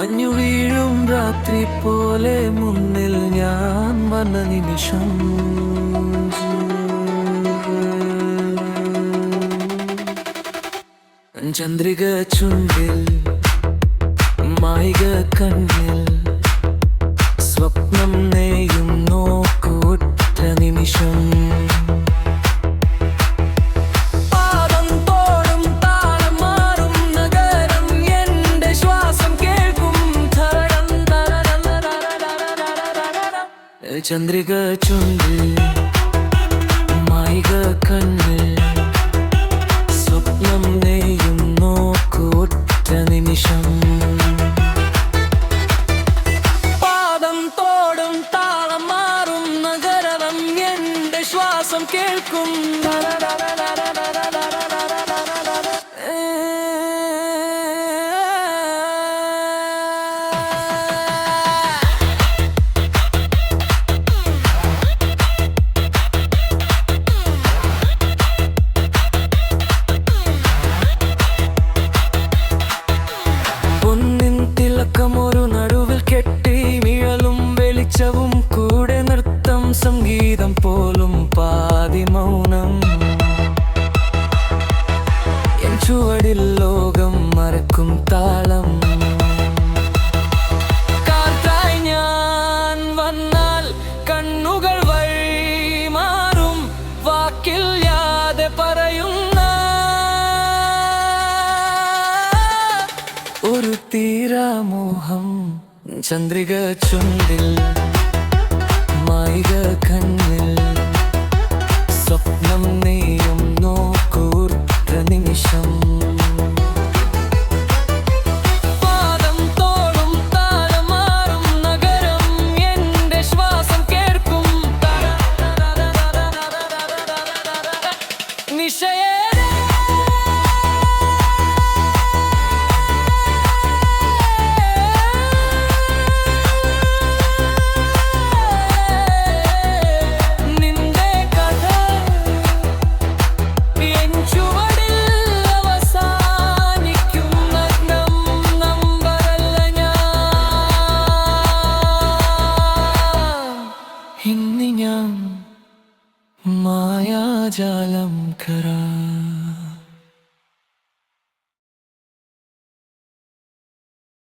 മഞ്ഞു വീഴും രാത്രി പോലെ മുന്നിൽ ഞാൻ വന്ന നിമിഷം ചന്ദ്രിക ചുണ്ടിൽ മായിക കണ്ണിൽ സ്വപ്നം നെയ്യും നോക്കൂറ്റ നിമിഷം ചന്ദ്രിക ചുണ്ടിൽ മായിക കണ്ണിൽ സ്വപ്നം നെയ്യും നോക്കൂറ്റ നിമിഷം പാദം തോടും താളം മാറും നഗരം എന്റെ ശ്വാസം കേൾക്കും ഒരു നടുവിൽ കെട്ടി മിഴലും വെളിച്ചവും കൂടെ നൃത്തം സംഗീതം പോലും പാതി മൗനം എൻ ചുവടിൽ ലോകം മറക്കും താളം കാറ്റായി ഞാൻ വന്നാൽ കണ്ണുകൾ വഴി മാറും വാക്കിൽ യാതെ പറയുന്ന ഒരു തീരാമോഹം ചന്ദ്രിക ചുണ്ടിൽ മായിക കണ്ണിൽ സ്വപ്നം നെയ്യും നോക്കൂർത്ത നിമിഷം പാദം തോളും താളം മാറും നഗരം എന്റെ ശ്വാസം കേൾക്കും നിശയേ മായാജാലം കരാ